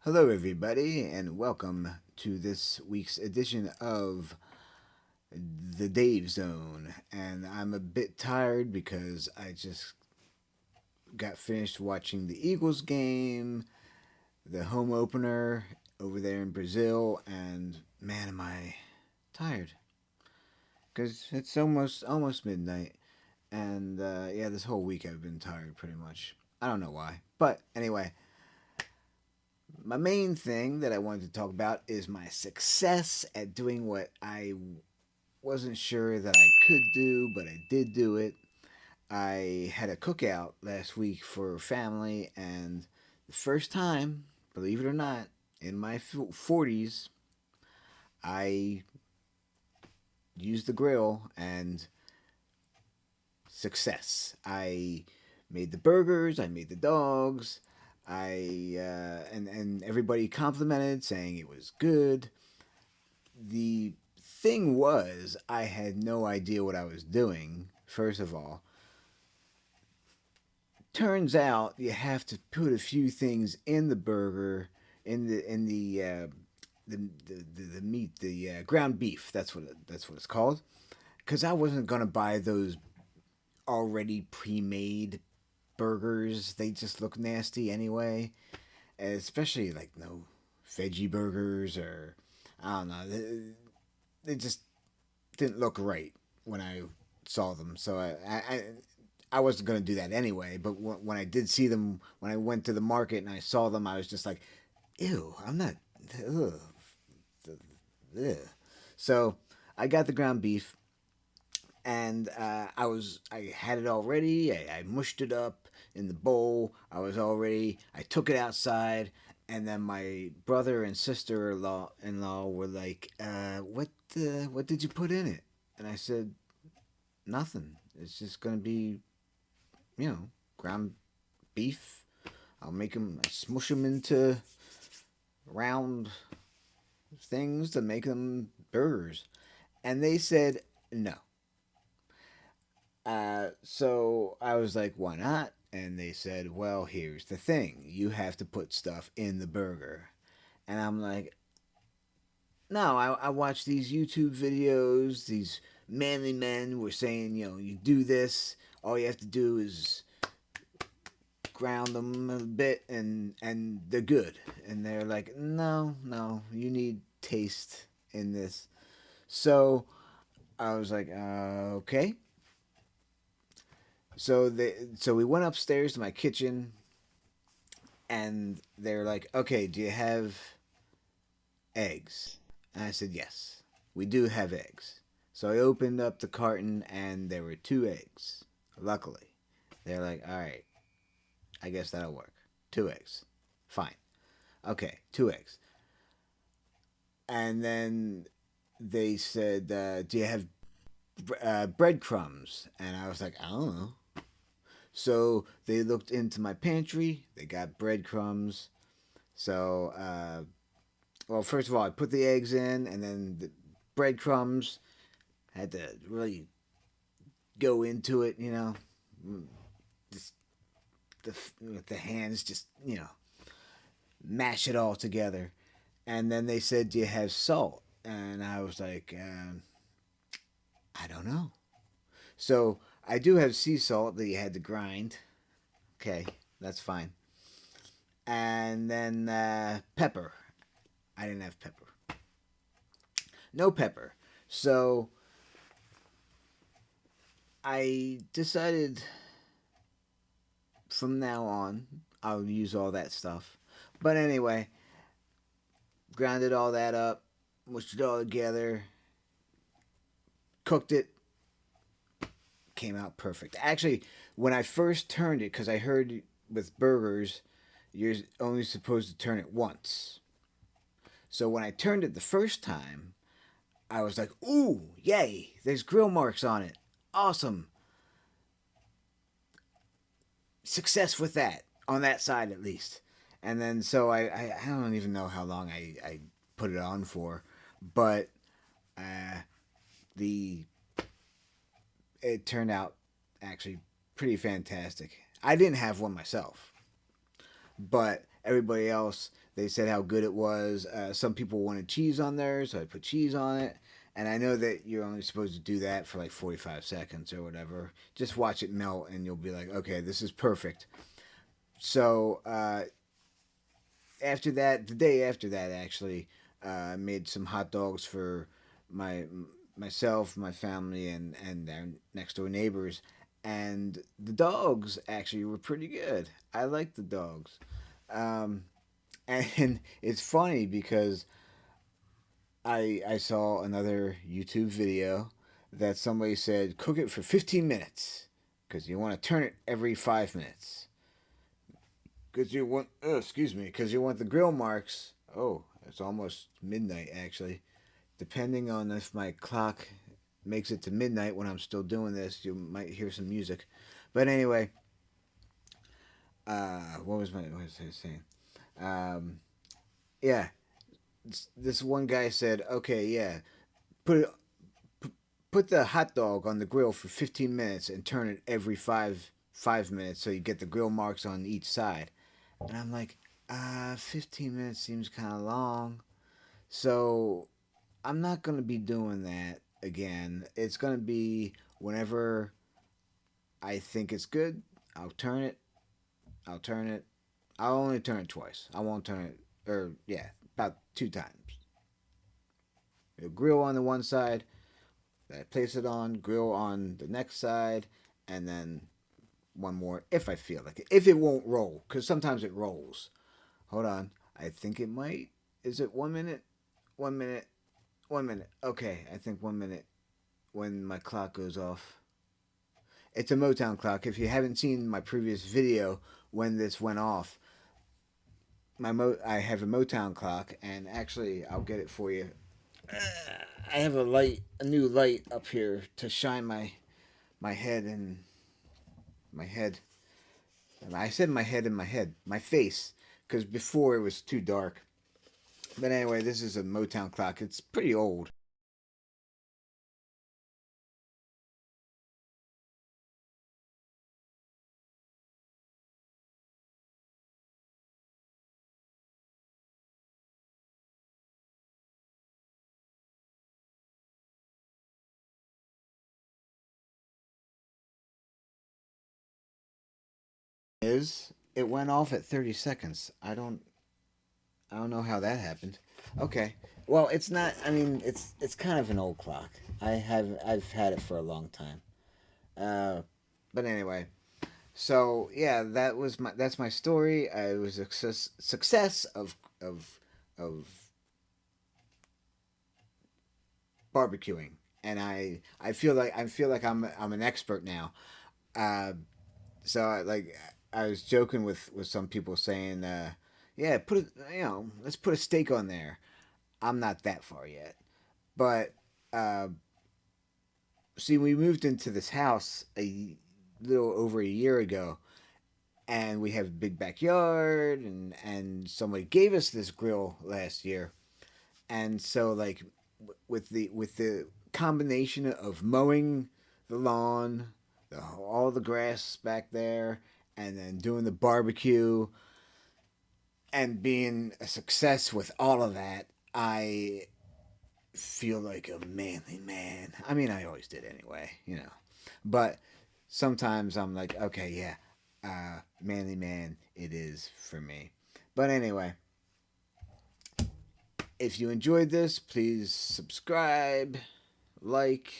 Hello, everybody, and welcome to this week's edition of the Dave Zone. And I'm a bit tired because I just got finished watching the Eagles game, the home opener over there in Brazil, and man, am I tired because it's almost midnight. And yeah, this whole week I've been tired pretty much. I don't know why, but anyway, my main thing that I wanted to talk about is my success at doing what I wasn't sure that I could do, but I did do it. I had a cookout last week for family, and the first time, believe it or not, in my 40s, I used the grill and success. I made the burgers, I made the dogs, and everybody complimented, saying it was good. The thing was, I had no idea what I was doing. First of all, turns out you have to put a few things in the burger, in the meat, the ground beef. That's what it's called. Because I wasn't gonna buy those already pre-made burgers. They just look nasty anyway. Especially like no veggie burgers or I don't know. They just didn't look right when I saw them. So I wasn't going to do that anyway. But when I did see them, when I went to the market and I saw them, I was just like, ew, I'm not. Ugh, ugh. So I got the ground beef and I had it all ready. I mushed it up in the bowl. I took it outside, and then my brother and sister-in-law were like, what did you put in it?" And I said, "Nothing. It's just gonna be, ground beef. I smush them into round things to make them burgers." And they said no. So I was like, "Why not?" And they said, "Well, here's the thing. You have to put stuff in the burger." And I'm like, "No, I watch these YouTube videos. These manly men were saying, you do this. All you have to do is ground them a bit and they're good." And they're like, "No, no, you need taste in this." So I was like, "Okay." So we went upstairs to my kitchen, and they're like, "Okay, do you have eggs?" And I said, "Yes, we do have eggs." So I opened up the carton, and there were two eggs. Luckily, they're like, "All right, I guess that'll work. Two eggs, fine. Okay, two eggs." And then they said, "Do you have breadcrumbs?" And I was like, "I don't know." So they looked into my pantry. They got breadcrumbs. So well, first of all, I put the eggs in, and then the breadcrumbs. I had to really go into it, just with the hands, just mash it all together. And then they said, "Do you have salt?" And I was like, "I don't know." So I do have sea salt that you had to grind. Okay, that's fine. And then pepper. I didn't have pepper. No pepper. So I decided from now on I'll use all that stuff. But anyway, grounded all that up, mushed it all together, cooked it, came out perfect. Actually, when I first turned it, because I heard with burgers, you're only supposed to turn it once. So when I turned it the first time, I was like, "Ooh, yay! There's grill marks on it. Awesome. Success with that, on that side at least." And then so I don't even know how long I put it on for, but uh, the it turned out actually pretty fantastic. I didn't have one myself, but Everybody else, they said how good it was. Some people wanted cheese on theirs, so I put cheese on it. And I know that you're only supposed to do that for like 45 seconds or whatever. Just watch it melt, and you'll be like, okay, this is perfect. So after that, the day after that, actually, I made some hot dogs for my myself, my family, and our next door neighbors. And the dogs actually were pretty good. I like the dogs. Um, and it's funny because I saw another YouTube video that somebody said cook it for 15 minutes because you want to turn it every 5 minutes because you want excuse me because you want the grill marks. Oh, it's almost midnight actually. Depending on if my clock makes it to midnight when I'm still doing this, you might hear some music. But anyway, what was I saying? Um, yeah, this one guy said, okay, yeah, put it, put the hot dog on the grill for 15 minutes and turn it every 5 minutes so you get the grill marks on each side. And I'm like, 15 minutes seems kind of long. So I'm not going to be doing that again. It's going to be whenever I think it's good, I'll turn it. I'll turn it. I'll only turn it twice. I won't turn it, or yeah, about 2 times. The grill on the one side, I place it on, grill on the next side, and then one more if I feel like it. If it won't roll, because sometimes it rolls. Hold on. I think it might. Is it 1 minute? 1 minute. 1 minute. Okay, I think 1 minute when my clock goes off. It's a Motown clock. If you haven't seen my previous video when this went off, I have a Motown clock, and actually I'll get it for you. I have a new light up here to shine my head and my head. I said my head and my head, my face, because before it was too dark. But anyway, this is a Motown clock. It's pretty old. Is it went off at 30 seconds? I don't know how that happened. Okay. Well, it's not. I mean, it's kind of an old clock. I've had it for a long time. Uh, but anyway, so yeah, that's my story. It was a success of barbecuing, and I feel like I'm an expert now. Uh, so I was joking with some people saying, yeah, put it, let's put a steak on there. I'm not that far yet, but uh, see, we moved into this house a little over a year ago, and we have a big backyard, and somebody gave us this grill last year, and so like with the combination of mowing the lawn, all the grass back there, and then doing the barbecue and being a success with all of that, I feel like a manly man. I mean, I always did anyway, but sometimes I'm like, okay, yeah, manly man, it is for me. But anyway, if you enjoyed this, please subscribe, like.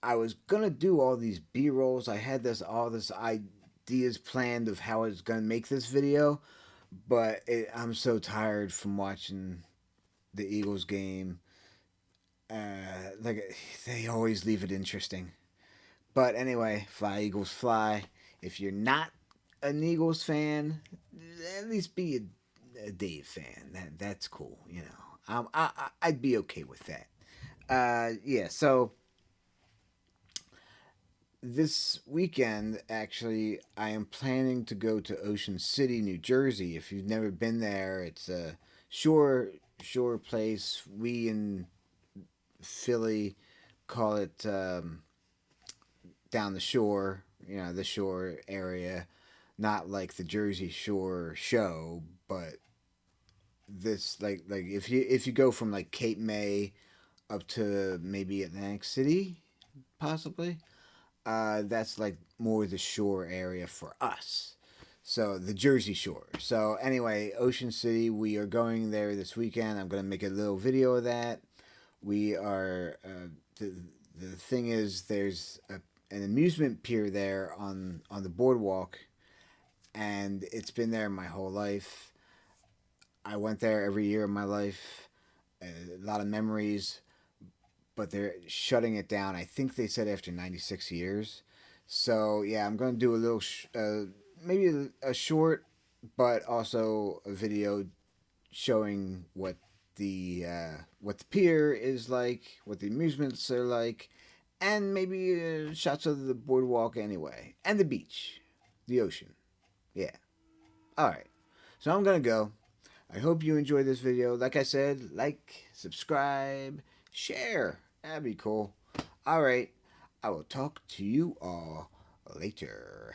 I was gonna do all these B rolls. I had all this ideas planned of how I was gonna make this video, but I'm so tired from watching the Eagles game. Like they always leave it interesting. But anyway, fly Eagles fly. If you're not an Eagles fan, at least be a Dave fan. That's cool. I'd be okay with that. Yeah. So this weekend, actually, I am planning to go to Ocean City, New Jersey. If you've never been there, it's a shore place. We in Philly call it down the shore. The shore area. not like the Jersey Shore show, but this like if you go from like Cape May up to maybe Atlantic City, possibly, that's like more the shore area for us. So the Jersey Shore. So anyway, Ocean City, we are going there this weekend. I'm gonna make a little video of that. We are the thing is there's an amusement pier there on the boardwalk, and it's been there my whole life. I went there every year of my life. A lot of memories, but they're shutting it down. I think they said after 96 years. So yeah, I'm gonna do a little, maybe a short, but also a video showing what the pier is like, what the amusements are like, and maybe shots of the boardwalk anyway, and the beach, the ocean. Yeah. All right. So I'm gonna go. I hope you enjoyed this video. Like I said, like, subscribe, share. That'd be cool. All right. I will talk to you all later.